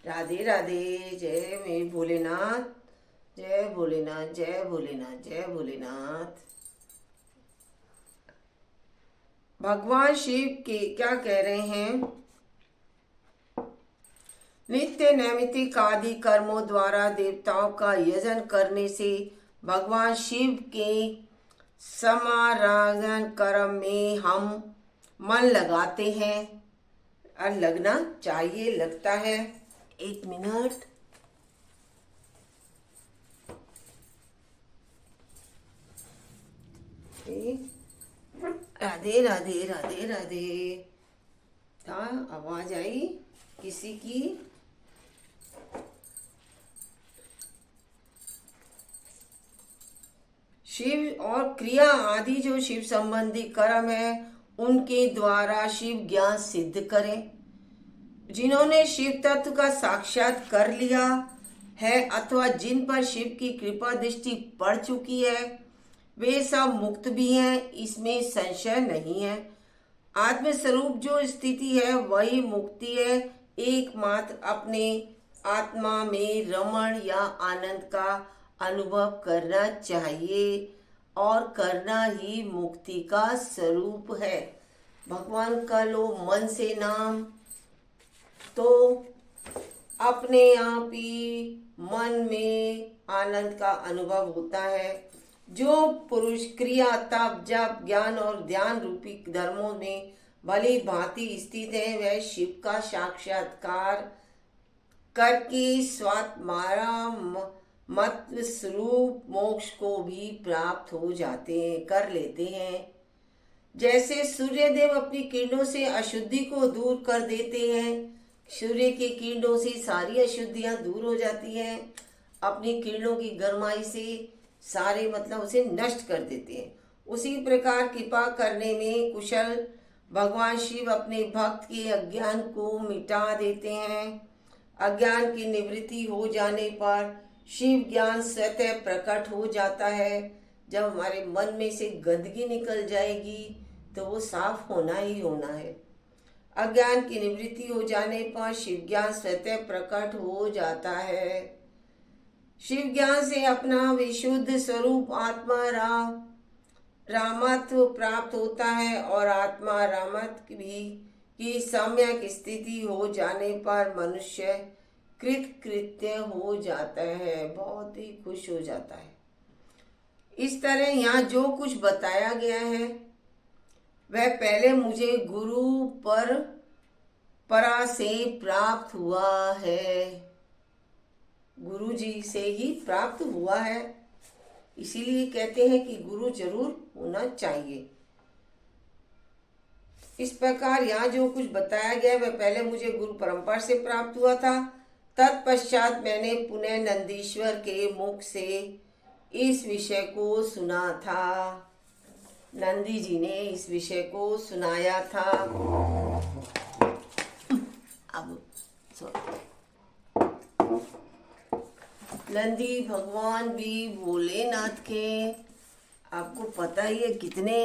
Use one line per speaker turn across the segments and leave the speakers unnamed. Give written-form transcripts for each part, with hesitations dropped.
राधे राधे। जय मे भोलेनाथ। जय भोलेनाथ, जय भोलेनाथ, जय भोलेनाथ। भगवान शिव के क्या कह रहे हैं? नित्य नैमित्तिक आदि कर्मों द्वारा देवताओं का यजन करने से भगवान शिव के समाराधन कर्म में हम मन लगाते हैं और लगना चाहिए, लगता है। एक मिनट। राधे राधे राधे राधे। आवाज आई किसी की? शिव और क्रिया आदि जो शिव संबंधी कर्म है उनके द्वारा शिव ज्ञान सिद्ध करें। जिन्होंने शिव तत्व का साक्षात कर लिया है अथवा जिन पर शिव की कृपा दृष्टि पड़ चुकी है वे सब मुक्त भी हैं, इसमें संशय नहीं है। आत्मस्वरूप जो स्थिति है वही मुक्ति है। एकमात्र अपने आत्मा में रमण या आनंद का अनुभव करना चाहिए और करना ही मुक्ति का स्वरूप है। भगवान का लो मन से नाम तो अपने आप ही मन में आनंद का अनुभव होता है। जो पुरुष क्रिया तप जप ज्ञान और ध्यान रूपी धर्मों में भली भांति स्थित है वह शिव का साक्षात्कार करके स्वात्मारा मत स्वरूप मोक्ष को भी प्राप्त हो जाते हैं, कर लेते हैं। जैसे सूर्यदेव अपनी किरणों से अशुद्धि को दूर कर देते हैं, सूर्य की किरणों से सारी अशुद्धियां दूर हो जाती हैं। अपनी किरणों की गर्माई से सारे उसे नष्ट कर देते हैं। उसी प्रकार कृपा करने में कुशल भगवान शिव अपने भक्त के अज्ञान को मिटा देते हैं। अज्ञान की निवृत्ति हो जाने पर शिव ज्ञान स्वतः प्रकट हो जाता है। जब हमारे मन में से गंदगी निकल जाएगी तो वो साफ होना ही होना है। अज्ञान की निवृत्ति हो जाने पर शिव ज्ञान स्वतः प्रकट हो जाता है। शिव ज्ञान से अपना विशुद्ध स्वरूप आत्मा रामत्व प्राप्त होता है और आत्मा रामत्व भी की सम्यक स्थिति हो जाने पर मनुष्य कृतकृत्य हो जाता है, बहुत ही खुश हो जाता है। इस तरह यहाँ जो कुछ बताया गया है वह पहले मुझे गुरु परा से प्राप्त हुआ है, गुरु जी से ही प्राप्त हुआ है। इसीलिए कहते हैं कि गुरु जरूर होना चाहिए। इस प्रकार यहाँ जो कुछ बताया गया वह पहले मुझे गुरु परंपरा से प्राप्त हुआ था। तत्पश्चात मैंने पुनः नंदीश्वर के मुख से इस विषय को सुना था। नंदी जी ने इस विषय को सुनाया था। अब नंदी भगवान भी भोलेनाथ के, आपको पता ही है कितने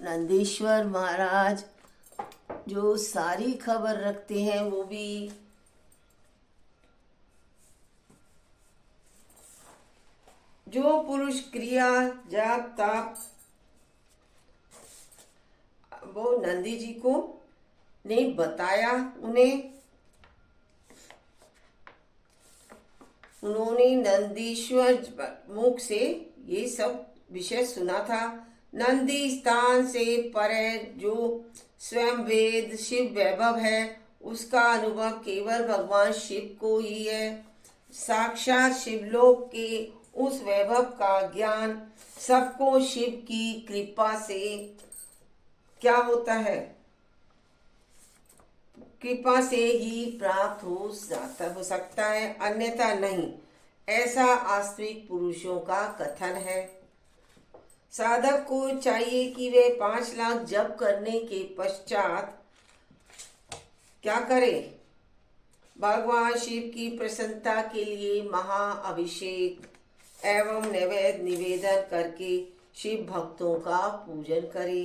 नंदीश्वर महाराज जो सारी खबर रखते हैं। वो भी जो पुरुष क्रिया जप तप वो नंदी जी को ने बताया, उन्होंने नंदीश्वर मुख से ये सब विषय सुना था। नंदी स्थान से परे जो स्वयं वेद शिव वैभव है उसका अनुभव केवल भगवान शिव को ही है। साक्षात शिवलोक के उस वैभव का ज्ञान सबको शिव की कृपा से क्या होता है, कृपा से ही प्राप्त हो सकता है, अन्यथा नहीं, ऐसा वास्तविक पुरुषों का कथन है। साधक को चाहिए कि वे 5 लाख जप करने के पश्चात क्या करे, भगवान शिव की प्रसन्नता के लिए महाअभिषेक एवं नैवेद्य निवेदन करके शिव भक्तों का पूजन करे।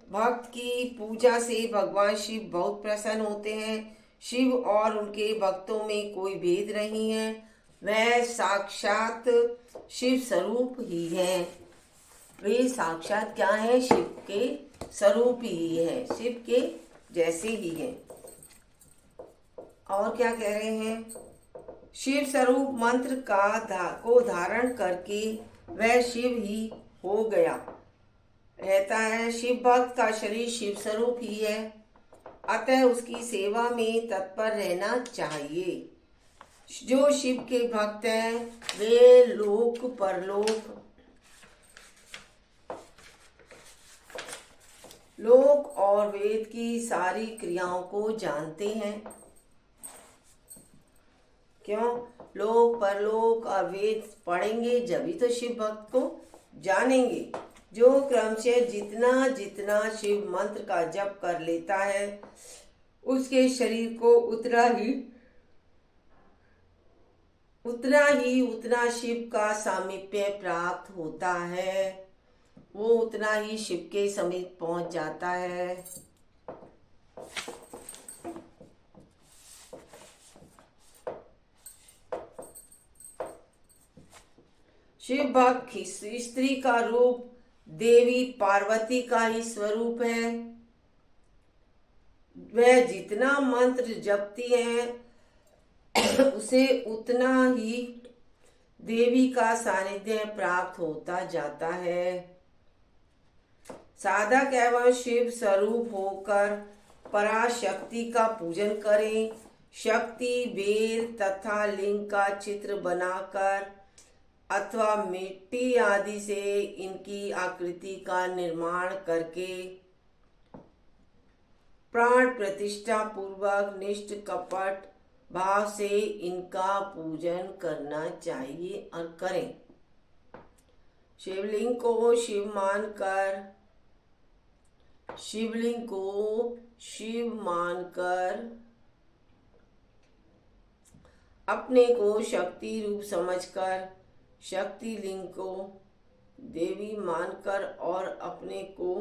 भक्त की पूजा से भगवान शिव बहुत प्रसन्न होते हैं। शिव और उनके भक्तों में कोई भेद नहीं है, वह साक्षात शिव स्वरूप ही है। वे साक्षात क्या है? शिव के स्वरूप ही है, शिव के जैसे ही है। और क्या कह रहे हैं? शिव स्वरूप मंत्र को धारण करके वह शिव ही हो गया रहता है। शिव भक्त का शरीर शिव स्वरूप ही है, अतः उसकी सेवा में तत्पर रहना चाहिए। जो शिव के भक्त हैं वे लोक परलोक लोक और वेद की सारी क्रियाओं को जानते हैं। क्यों? लोक परलोक और वेद पढ़ेंगे जब ही तो शिव भक्त को जानेंगे। जो क्रमशः जितना जितना शिव मंत्र का जप कर लेता है उसके शरीर को उतना शिव का सामीप्य प्राप्त होता है, वो उतना ही शिव के समीप पहुंच जाता है। शिव भक्त स्त्री का रूप देवी पार्वती का ही स्वरूप है। वह जितना मंत्र जपती है उसे उतना ही देवी का सानिध्य प्राप्त होता जाता है। साधक एवं शिव स्वरूप होकर पराशक्ति का पूजन करें। शक्ति बेल तथा लिंग का चित्र बनाकर अथवा मिट्टी आदि से इनकी आकृति का निर्माण करके प्राण प्रतिष्ठा पूर्वक निष्ठ कपट भाव से इनका पूजन करना चाहिए और करें। शिवलिंग को शिव मानकर अपने को शक्ति रूप समझकर, शक्ति लिंग को देवी मानकर और अपने को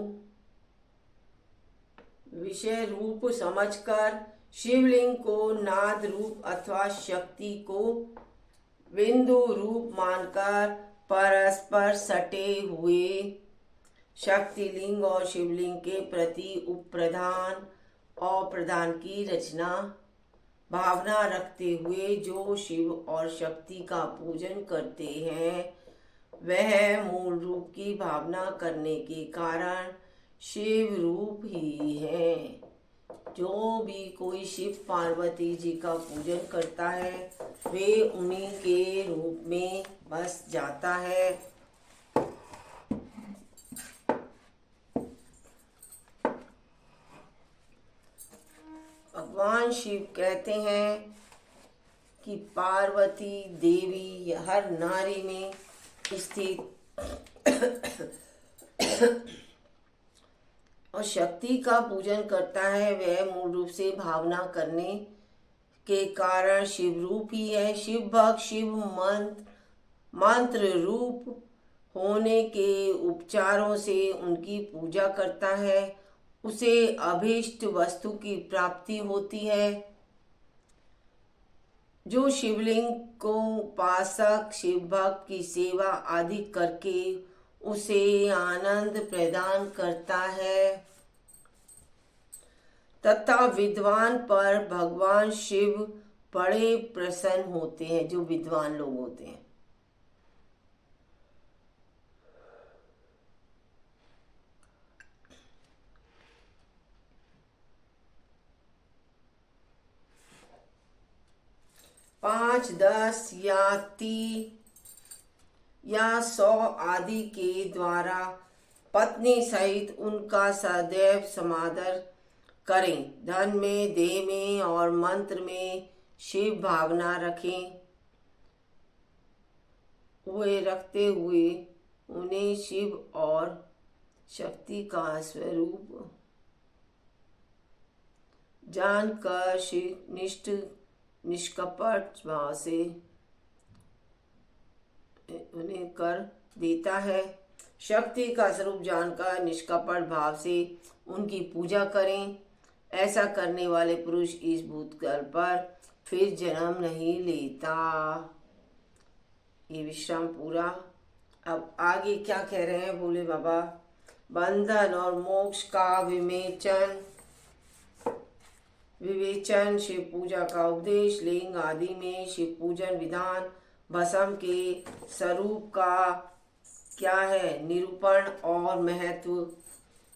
विषय रूप समझकर शिवलिंग को नाद रूप अथवा शक्ति को बिंदु रूप मानकर परस्पर सटे हुए शक्ति लिंग और शिवलिंग के प्रति उपप्रधान और प्रधान की रचना भावना रखते हुए जो शिव और शक्ति का पूजन करते हैं वह मूल रूप की भावना करने के कारण शिव रूप ही है। जो भी कोई शिव पार्वती जी का पूजन करता है वे उन्हीं के रूप में बस जाता है। भगवान शिव कहते हैं कि पार्वती देवी हर नारी में स्थित और शक्ति का पूजन करता है वह मूल रूप से भावना करने के कारण शिव रूप ही है। शिव भक्त शिव मंत्र रूप होने के उपचारों से उनकी पूजा करता है, उसे अभीष्ट वस्तु की प्राप्ति होती है। जो शिवलिंग को उपासक शिव भक्त की सेवा आदि करके उसे आनंद प्रदान करता है तथा विद्वान पर भगवान शिव बड़े प्रसन्न होते हैं। जो विद्वान लोग होते हैं पांच 10 या 30 या 100 आदि के द्वारा पत्नी सहित उनका सदैव समादर करें। धन में देह में और मंत्र में शिव भावना रखें। हुए रखते हुए उन्हें शिव और शक्ति का स्वरूप जानकर निष्ठ निष्कपट भाव से उन्हें कर देता है। शक्ति का स्वरूप जानकर निष्कपट भाव से उनकी पूजा करें। ऐसा करने वाले पुरुष इस भूतकाल पर फिर जन्म नहीं लेता। ये विश्राम पूरा। अब आगे क्या कह रहे हैं भोले बाबा। बंधन और मोक्ष का विवेचन शिव पूजा का उपदेश, लिंग आदि में शिव पूजन विधान, भस्म के स्वरूप का क्या है निरूपण और महत्व,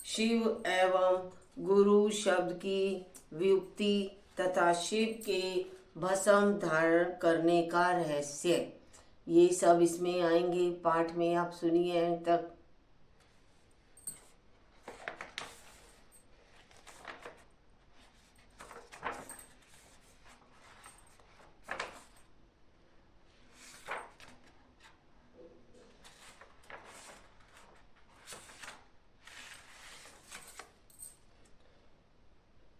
शिव एवं गुरु शब्द की व्युक्ति तथा शिव के भस्म धारण करने का रहस्य, ये सब इसमें आएंगे पाठ में। आप सुनिए अंत तक।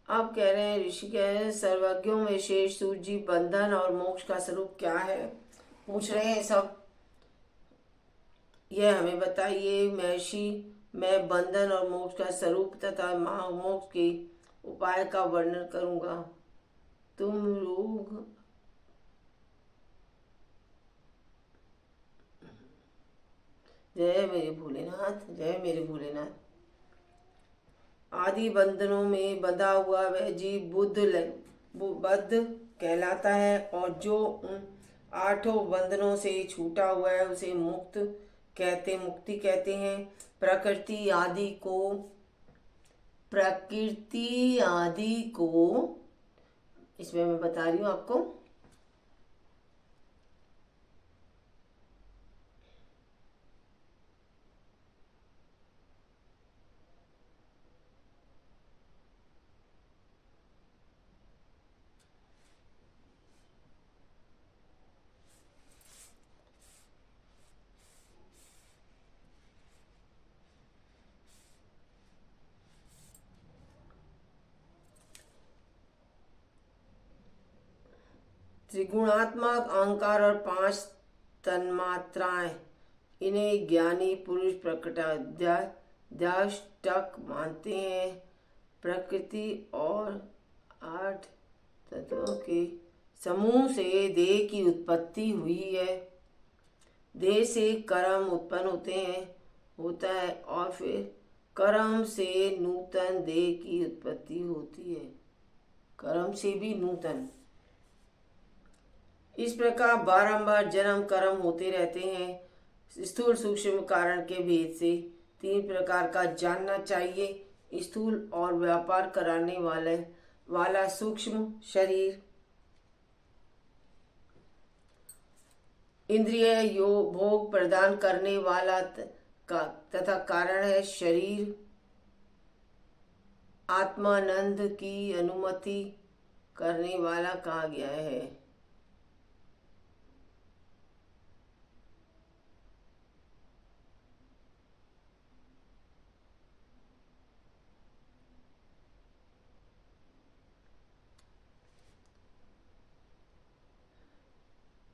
अब कह रहे हैं ऋषि कह रहे हैं सर्वज्ञों में शेष सूर्य जी बंधन और मोक्ष का स्वरूप क्या है पूछ रहे हैं सब। यह हमें बताइए महर्षि। मैं बंधन और मोक्ष का स्वरूप तथा मोक्ष के उपाय का वर्णन करूंगा। तुम लोग जय मेरे भोलेनाथ, जय मेरे भोलेनाथ। आदि बंधनों में बंधा हुआ वह जीव बद्ध कहलाता है, और जो उन 8 बंधनों से छूटा हुआ है उसे मुक्ति कहते हैं। प्रकृति आदि को इसमें मैं बता रही हूँ आपको। त्रिगुणात्मक अहंकार और 5 तन्मात्राएं, इन्हें ज्ञानी पुरुष प्रकृत्याष्टक मानते हैं। प्रकृति और 8 तत्वों के समूह से देह की उत्पत्ति हुई है। देह से कर्म उत्पन्न होता है और फिर कर्म से नूतन देह की उत्पत्ति होती है। कर्म से भी नूतन। इस प्रकार बारंबार जन्म कर्म होते रहते हैं। स्थूल सूक्ष्म कारण के भेद से 3 प्रकार का जानना चाहिए। स्थूल और व्यापार कराने वाला सूक्ष्म शरीर, इंद्रिय भोग प्रदान करने वाला तथा कारण है शरीर, आत्मानंद की अनुमति करने वाला कहा गया है।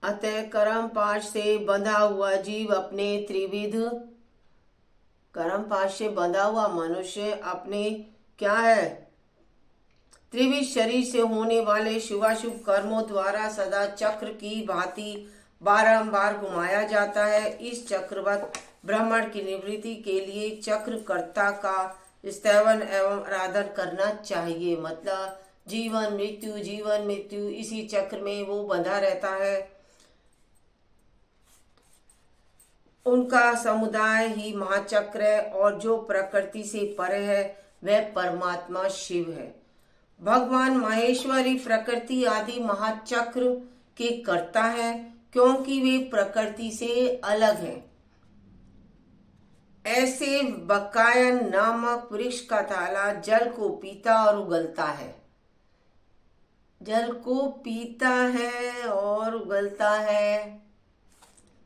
अतः कर्म 5 से बंधा हुआ जीव अपने कर्म 5 से बंधा हुआ मनुष्य अपने क्या है त्रिविध शरीर से होने वाले शुभाशुभ कर्मों द्वारा सदा चक्र की भांति बारंबार घुमाया जाता है। इस चक्रवत भ्रमण की निवृत्ति के लिए चक्रकर्ता का स्तवन एवं आराधन करना चाहिए। मतलब जीवन मृत्यु इसी चक्र में वो बंधा रहता है। उनका समुदाय ही महाचक्र है, और जो प्रकृति से परे है वह परमात्मा शिव है। भगवान महेश्वरी प्रकृति आदि महाचक्र के कर्ता हैं, क्योंकि वे प्रकृति से अलग हैं। ऐसे बकायन नामक वृक्ष का थाला जल को पीता और उगलता है। जल को पीता है और उगलता है।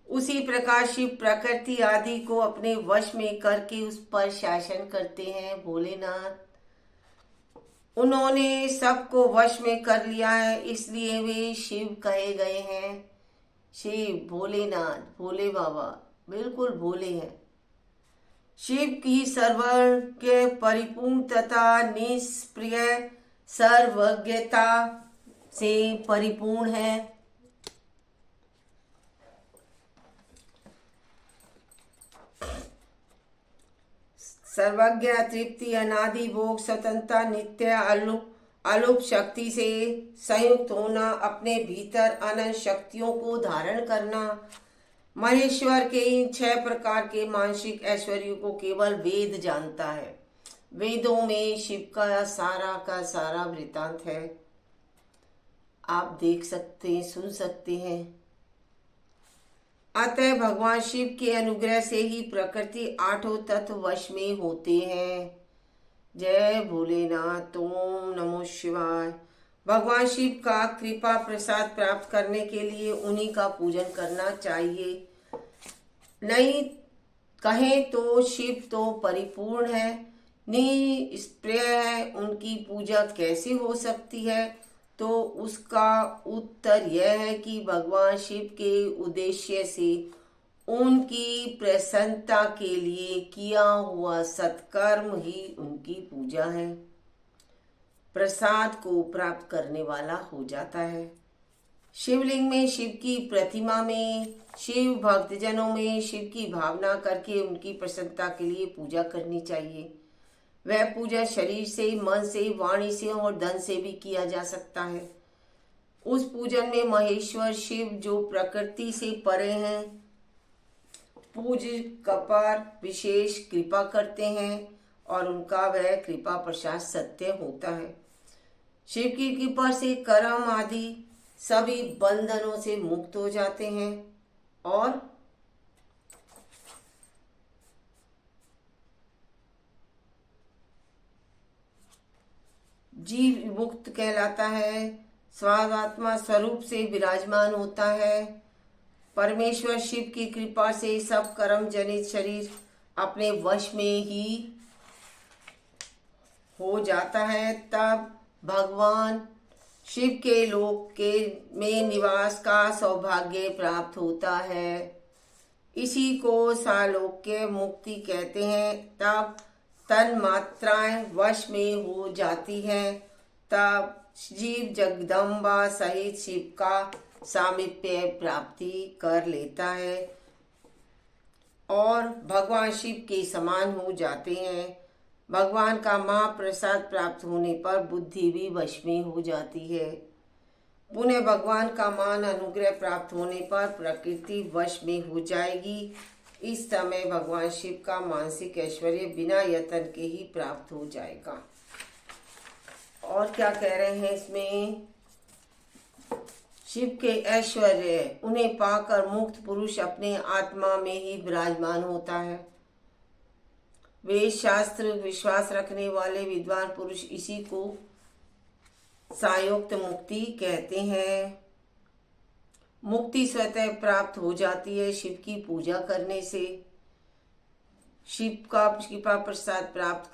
उसी प्रकार शिव प्रकृति आदि को अपने वश में करके उस पर शासन करते हैं। भोलेनाथ उन्होंने सबको वश में कर लिया है, इसलिए वे शिव कहे गए हैं। शिव भोलेनाथ, भोले बाबा बिल्कुल भोले हैं। शिव की सर्वज्ञ परिपूर्ण तथा निष्प्रिय सर्वज्ञता से परिपूर्ण है। सर्वज्ञ, तृप्ति, अनादि भोग, स्वतंत्रता, नित्य अलूप शक्ति से संयुक्त होना, अपने भीतर अनंत शक्तियों को धारण करना। महेश्वर के इन 6 प्रकार के मानसिक ऐश्वर्यों को केवल वेद जानता है। वेदों में शिव का सारा वृतांत है। आप देख सकते हैं, सुन सकते हैं। अतः भगवान शिव के अनुग्रह से ही प्रकृति 8 तत्व वश में होते हैं। जय भोलेनाथ। ओम नमो शिवाय। भगवान शिव का कृपा प्रसाद प्राप्त करने के लिए उन्हीं का पूजन करना चाहिए। नहीं कहें तो शिव तो परिपूर्ण है, निष्क्रिय है, उनकी पूजा कैसे हो सकती है? तो उसका उत्तर यह है कि भगवान शिव के उद्देश्य से उनकी प्रसन्नता के लिए किया हुआ सत्कर्म ही उनकी पूजा है। प्रसाद को प्राप्त करने वाला हो जाता है। शिवलिंग में, शिव की प्रतिमा में, शिव भक्तजनों में शिव की भावना करके उनकी प्रसन्नता के लिए पूजा करनी चाहिए। वह पूजा शरीर से, मन से, वाणी से और धन से भी किया जा सकता है। उस पूजन में महेश्वर शिव जो प्रकृति से परे हैं, पूज्य पर विशेष कृपा करते हैं और उनका वह कृपा प्रसाद सत्य होता है। शिव की कृपा से कर्म आदि सभी बंधनों से मुक्त हो जाते हैं और जीव मुक्त कहलाता है, स्वात्मा स्वरूप से विराजमान होता है। परमेश्वर शिव की कृपा से सब कर्म जनित शरीर अपने वश में ही हो जाता है। तब भगवान शिव के लोक के में निवास का सौभाग्य प्राप्त होता है। इसी को सालोक्य मुक्ति कहते हैं। तब तन मात्राएं वश में हो जाती हैं। तब जीव जगदम्बा सहित शिव का सामीप्य प्राप्ति कर लेता है और भगवान शिव के समान हो जाते हैं। भगवान का महाप्रसाद प्राप्त होने पर बुद्धि भी वश में हो जाती है। पुनः भगवान का मान अनुग्रह प्राप्त होने पर प्रकृति वश में हो जाएगी। इस समय भगवान शिव का मानसिक ऐश्वर्य बिना यत्न के ही प्राप्त हो जाएगा। और क्या कह रहे हैं इसमें? शिव के ऐश्वर्य उन्हें पाकर मुक्त पुरुष अपने आत्मा में ही विराजमान होता है। वेद शास्त्र विश्वास रखने वाले विद्वान पुरुष इसी को सायुक्त मुक्ति कहते हैं। मुक्ति स्वतः प्राप्त हो जाती है शिव की पूजा करने से, शिव का कृपा प्रसाद प्राप्त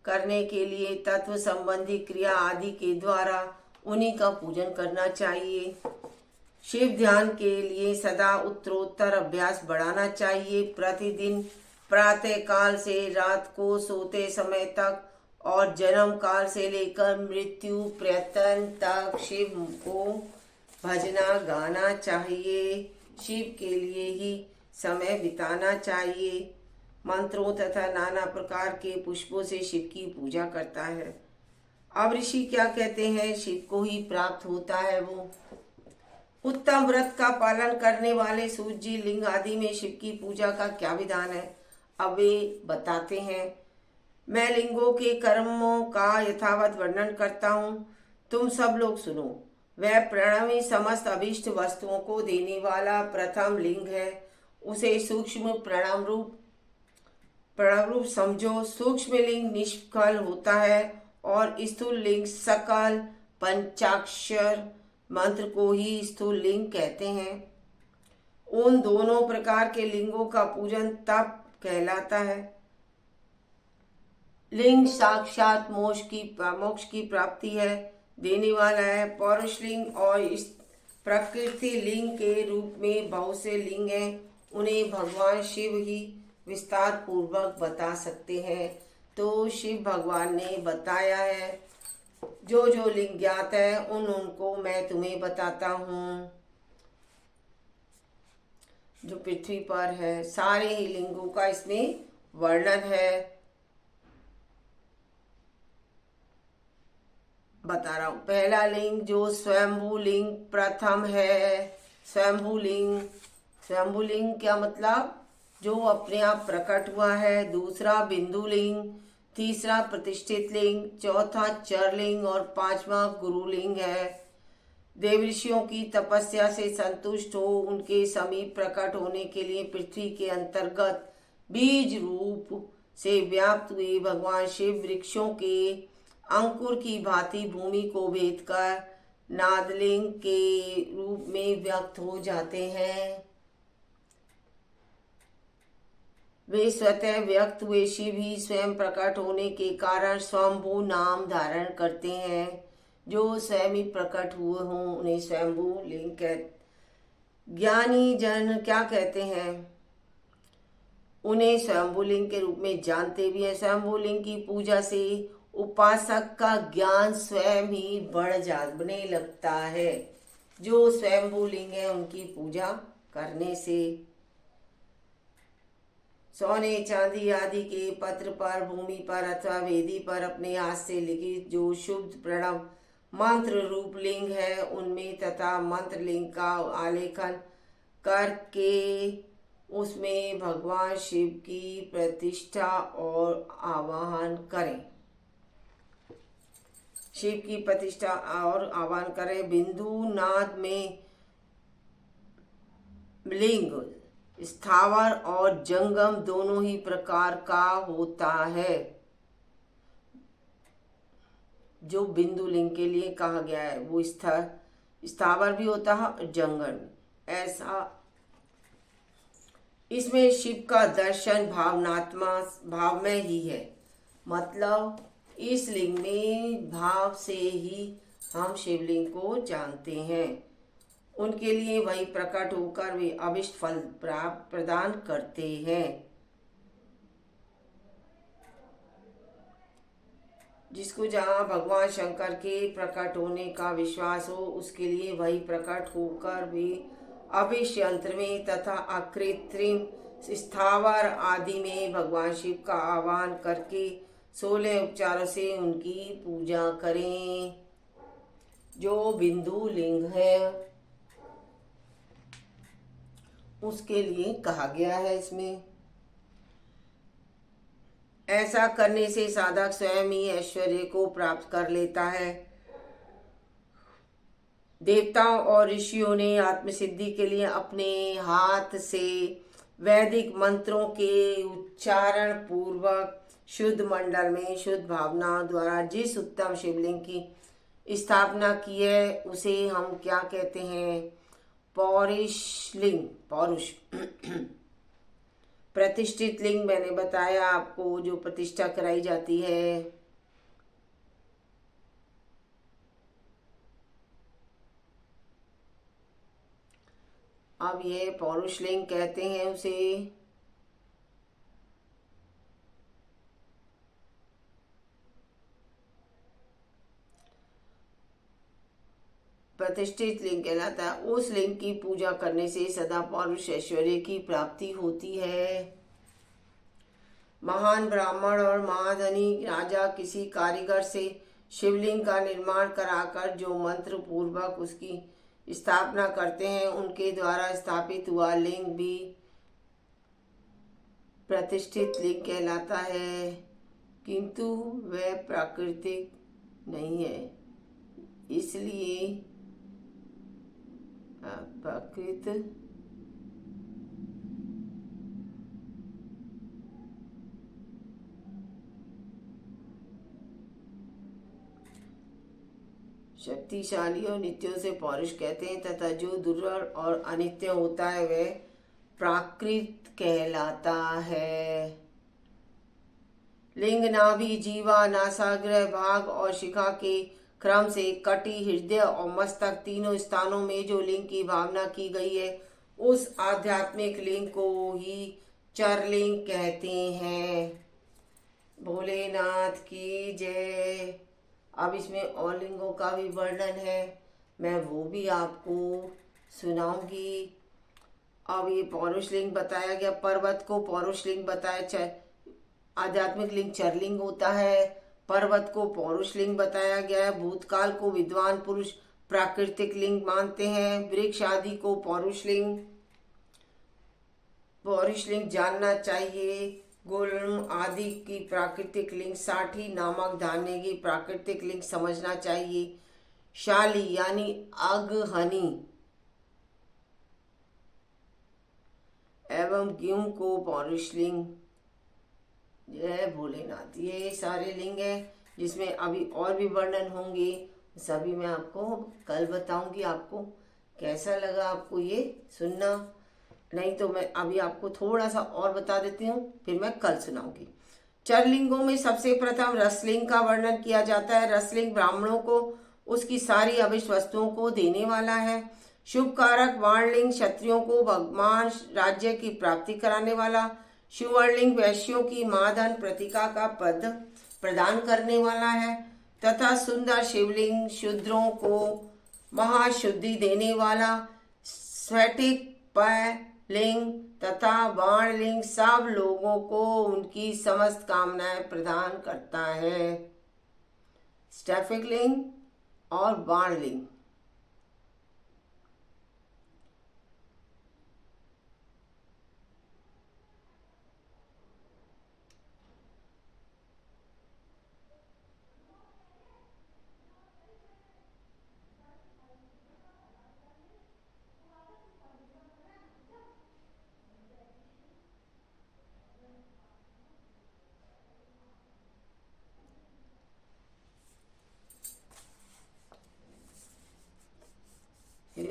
करने के लिए तत्व संबंधी क्रिया आदि के द्वारा उन्हीं का पूजन करना चाहिए। शिव ध्यान के लिए सदा उत्तरोत्तर अभ्यास बढ़ाना चाहिए। प्रतिदिन प्रातः काल से रात को सोते समय तक और जन्म काल से लेकर मृत्यु पर्यंत तक शिव को भजना गाना चाहिए। शिव के लिए ही समय बिताना चाहिए। मंत्रों तथा नाना प्रकार के पुष्पों से शिव की पूजा करता है। अब ऋषि क्या कहते हैं? शिव को ही प्राप्त होता है वो। उत्तम व्रत का पालन करने वाले सूर्य जी लिंग आदि में शिव की पूजा का क्या विधान है, अब वे बताते हैं। मैं लिंगों के कर्मों का यथावत वर्णन करता हूँ, तुम सब लोग सुनो। वह प्रणवी समस्त अभीष्ट वस्तुओं को देने वाला प्रथम लिंग है। उसे सूक्ष्म प्रणव रूप समझो। सूक्ष्म लिंग निष्फल होता है और स्थूल लिंग सकल पंचाक्षर मंत्र को ही स्थूल लिंग कहते हैं। उन दोनों प्रकार के लिंगों का पूजन तप कहलाता है। लिंग साक्षात मोक्ष की प्राप्ति है, देने वाला है। पौरुष लिंग और इस प्रकृति लिंग के रूप में बहुत से लिंग हैं। उन्हें भगवान शिव ही विस्तार पूर्वक बता सकते हैं। तो शिव भगवान ने बताया है जो जो लिंग ज्ञात है उन उनको मैं तुम्हें बताता हूँ। जो पृथ्वी पर है सारे ही लिंगों का इसमें वर्णन है। बता रहा हूं। पहला लिंग जो स्वयंभू लिंग प्रथम है। स्वयंभू लिंग, स्वयंभू लिंग क्या मतलब? जो अपने आप प्रकट हुआ है। दूसरा बिंदु लिंग, तीसरा प्रतिष्ठित लिंग, चौथा चर लिंग और पांचवा गुरु लिंग है। देव ऋषियों की तपस्या से संतुष्ट हो उनके समीप प्रकट होने के लिए पृथ्वी के अंतर्गत बीज रूप से व्याप्त हुए भगवान शिव वृक्षों के अंकुर की भांति भूमि को भेद कर नादलिंग के रूप में व्यक्त हो जाते हैं। वे स्वतः व्यक्त हुए शिव ही स्वयं प्रकट होने के कारण स्वयंभू नाम धारण करते हैं। जो स्वयं ही प्रकट हुए हों उन्हें स्वयंभू लिंग कहते। ज्ञानी जन क्या कहते हैं? उन्हें स्वयंभू लिंग के रूप में जानते भी हैं। स्वयंभू लिंग की पूजा से उपासक का ज्ञान स्वयं ही बढ़ने लगता है। जो स्वयंभू लिंग है उनकी पूजा करने से सोने चांदी आदि के पत्र पर, भूमि पर अथवा वेदी पर अपने हाथ से लिखित जो शुद्ध प्रणव मंत्र रूप लिंग है उनमें तथा मंत्र लिंग का आलेखन करके उसमें भगवान शिव की प्रतिष्ठा और आवाहन करें। शिव की प्रतिष्ठा और आह्वान करें। बिंदु नाद में लिंग स्थावर और जंगम दोनों ही प्रकार का होता है। जो बिंदु लिंग के लिए कहा गया है वो स्थावर भी होता है और जंगम ऐसा। इसमें शिव का दर्शन भावनात्मक भाव में ही है। मतलब इस लिंग में भाव से ही हम शिवलिंग को जानते हैं। उनके लिए वही प्रकट होकर वे अभिष्ट फल प्रदान करते हैं। जिसको जहाँ भगवान शंकर के प्रकट होने का विश्वास हो उसके लिए वही प्रकट होकर वे अभिष्ट यंत्र में तथा अकृत्रिम स्थावर आदि में भगवान शिव का आह्वान करके 16 उपचारों से उनकी पूजा करें। जो बिंदु लिंग है उसके लिए कहा गया है इसमें। ऐसा करने से साधक स्वयं ही ऐश्वर्य को प्राप्त कर लेता है। देवताओं और ऋषियों ने आत्मसिद्धि के लिए अपने हाथ से वैदिक मंत्रों के उच्चारण पूर्वक शुद्ध मंडल में शुद्ध भावना द्वारा जिस उत्तम शिवलिंग की स्थापना की है उसे हम क्या कहते हैं? पौरुष लिंग। पौरुष प्रतिष्ठित लिंग मैंने बताया आपको जो प्रतिष्ठा कराई जाती है। अब ये पौरुष लिंग कहते हैं उसे। प्रतिष्ठित लिंग कहलाता है। उस लिंग की पूजा करने से सदा पौरुष ऐश्वर्य की प्राप्ति होती है। महान ब्राह्मण और महाधनी राजा किसी कारीगर से शिवलिंग का निर्माण कराकर जो मंत्र पूर्वक उसकी स्थापना करते हैं उनके द्वारा स्थापित हुआ लिंग भी प्रतिष्ठित लिंग कहलाता है, किंतु वह प्राकृतिक नहीं है। इसलिए प्राकृत शक्तिशाली और नित्यों से पौरुष कहते हैं तथा जो दुर्लभ और अनित्य होता है वह प्राकृत कहलाता है। लिंग नाभि, जीवा, नासाग्र भाग और शिखा के क्रम से कटी, हृदय और मस्तक तीनों स्थानों में जो लिंग की भावना की गई है उस आध्यात्मिक लिंग को ही चरलिंग कहते हैं। भोलेनाथ की जय। अब इसमें और लिंगों का भी वर्णन है, मैं वो भी आपको सुनाऊंगी। अब ये पौरुष लिंग बताया गया, पर्वत को पौरुष लिंग बताया, आध्यात्मिक लिंग चरलिंग होता है, पर्वत को पौरुष लिंग बताया गया है। भूतकाल को विद्वान पुरुष प्राकृतिक लिंग मानते हैं। वृक्ष आदि को पौरुष लिंग जानना चाहिए। गुल्म आदि की प्राकृतिक लिंग, साठी नामक धान्य की प्राकृतिक लिंग समझना चाहिए। शाली यानी अगहनी एवं गेहूं को पौरुष लिंग। जय भोलेनाथ। ये सारे लिंग हैं जिसमें अभी और भी वर्णन होंगे, सभी मैं आपको कल बताऊंगी। आपको कैसा लगा आपको ये सुनना? नहीं तो मैं अभी आपको थोड़ा सा और बता देती हूँ, फिर मैं कल सुनाऊंगी। चरलिंगों में सबसे प्रथम रसलिंग का वर्णन किया जाता है। रसलिंग ब्राह्मणों को उसकी सारी अभिष्ट वस्तुओं को देने वाला है। शुभ कारक वाणलिंग क्षत्रियों को भगवान राज्य की प्राप्ति कराने वाला। सुवर्णलिंग वैश्यों की माधन प्रतिका का पद प्रदान करने वाला है। तथा सुंदर शिवलिंग शूद्रों को महाशुद्धि देने वाला। स्फटिक लिंग तथा बाणलिंग सब लोगों को उनकी समस्त कामनाएं प्रदान करता है। स्फटिक लिंग और बाणलिंग।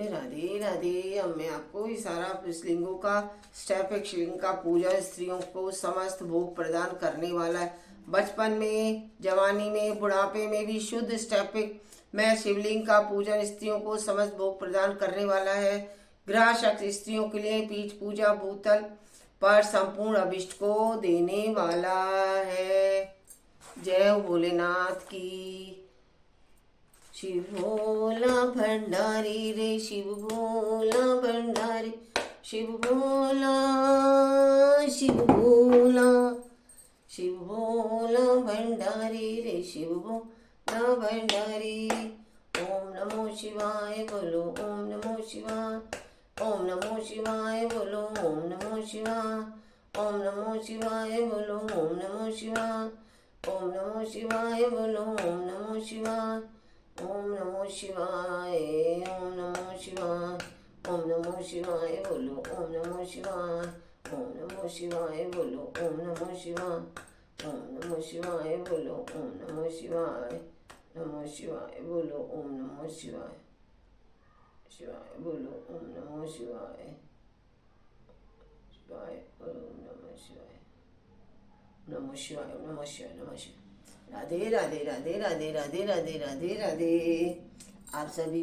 राधे राधे। अब मैं आपको ये सारा लिंगों का स्टैपिक लिंग का पूजा स्त्रियों को समस्त भोग प्रदान करने वाला है। बचपन में, जवानी में, बुढ़ापे में भी शुद्ध स्टैपिक में शिवलिंग का पूजन स्त्रियों को समस्त भोग प्रदान करने वाला है। ग्रह शक्ति स्त्रियों के लिए पीठ पूजा भूतल पर संपूर्ण अभिष्ट को देने वाला है। जय भोलेनाथ की। शिव भोला भंडारी रे, शिव भोला भंडारी, शिव भोला, शिव भोला, शिव भोला भंडारी रे, शिव भोला भंडारी। ओम नमो शिवाय बोलो, ओम नमो शिवाय, ओम नमो शिवाय बोलो, ओम नमो शिवाय, ओम नमो शिवाय बोलो, ओम नमो शिवाय, ओम नमो शिवाय बोलो, ओम नमो शिवाय, ओम नमो शिवाय, ओम नमो शिवाय, ओम नमो शिवाय बोलो, ओम नमो शिवाय, ओम नमो शिवाय बोलो, ओम नमो शिवाय, ओम नमो शिवाय बोलो, ओम नमो शिवाय, नमो शिवाय बोलो, ओम नमो शिवाय, शिवाय बोलो, ओम नमो शिवाय, शिवाय बोलो, ओम नमो शिवाय, नमो शिवाय, नमो शिवाय, नमो शिवाय। राधे राधे राधे राधे राधे राधे राधे राधे। आप सभी